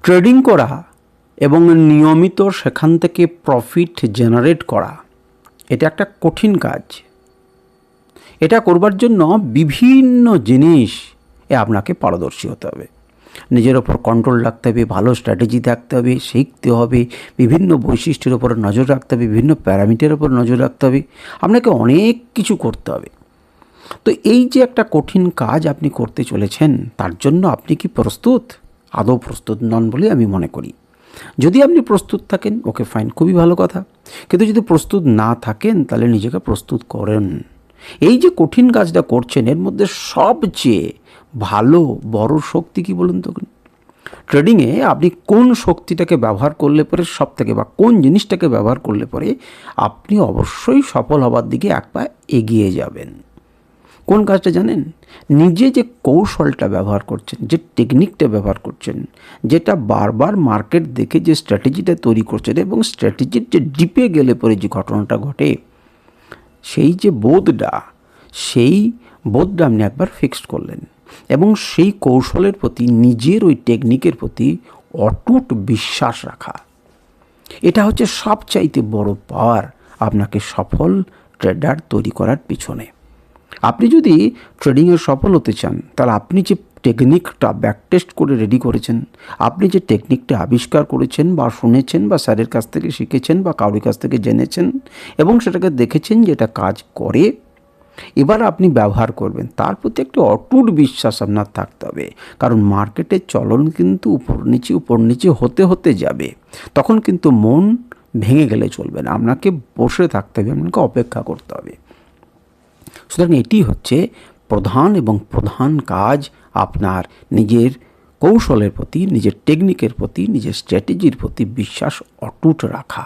Trading করা এবং নিয়মিত সেখান থেকে প্রফিট জেনারেট করা এটা একটা কঠিন কাজ। এটা করবার জন্য বিভিন্ন জিনিস আপনাকে পারদর্শী হতে হবে। নিজের ওপর কন্ট্রোল রাখতে হবে, ভালো স্ট্র্যাটেজি থাকতে হবে, শিখতে হবে, বিভিন্ন বৈশিষ্ট্যের ওপর নজর রাখতে হবে, বিভিন্ন প্যারামিটারের ওপর নজর রাখতে হবে, আপনাকে অনেক কিছু করতে হবে। তো এই যে একটা কঠিন কাজ আপনি করতে চলেছেন, তার জন্য আপনি কি প্রস্তুত? আদৌ প্রস্তুত নন বলে আমি মনে করি। যদি আপনি প্রস্তুত থাকেন, ওকে ফাইন, খুবই ভালো কথা। কিন্তু যদি প্রস্তুত না থাকেন, তাহলে নিজেকে প্রস্তুত করেন। এই যে কঠিন কাজটা করছেন, এর মধ্যে সবচেয়ে ভালো বড় শক্তি কি বলুন তো? ট্রেডিংয়ে আপনি কোন শক্তিটাকে ব্যবহার করলে পরে সব থেকে, বা কোন জিনিসটাকে ব্যবহার করলে পরে আপনি অবশ্যই সফল হবার দিকে এক পা এগিয়ে যাবেন। কোন কাজটা জানেন? নিজে যে কৌশলটা ব্যবহার করছেন, যে টেকনিকটা ব্যবহার করছেন, যেটা বারবার মার্কেট দেখে যে স্ট্র্যাটেজিটা তৈরি করছেন, এবং স্ট্র্যাটেজির যে ডিপে গেলে পরে যে ঘটনাটা ঘটে, সেই যে বোধটা আপনি একবার ফিক্সড করলেন, এবং সেই কৌশলের প্রতি, নিজের ওই টেকনিকের প্রতি অটুট বিশ্বাস রাখা, এটা হচ্ছে সবচাইতে বড় পাওয়ার আপনাকে সফল ট্রেডার তৈরি করার পিছনে। আপনি যদি ট্রেডিংয়ে সফল হতে চান, তাহলে আপনি যে টেকনিকটা ব্যাকটেস্ট করে রেডি করেছেন, আপনি যে টেকনিকটা আবিষ্কার করেছেন বা শুনেছেন বা স্যারের কাছ থেকে শিখেছেন বা কারোর কাছ থেকে জেনেছেন, এবং সেটাকে দেখেছেন যে এটা কাজ করে, এবার আপনি ব্যবহার করবেন, তার প্রতি একটা অটুট বিশ্বাস আপনার থাকতে হবে। কারণ মার্কেটের চলন কিন্তু উপর নিচে হতে হতে যাবে। তখন কিন্তু মন ভেঙে গেলে চলবে না, আপনাকে বসে থাকতে হবে, আপনাকে অপেক্ষা করতে হবে। সুতরাং এটি হচ্ছে প্রধান কাজ, আপনার নিজের কৌশলের প্রতি, নিজের টেকনিকের প্রতি, নিজের স্ট্র্যাটেজির প্রতি বিশ্বাস অটুট রাখা।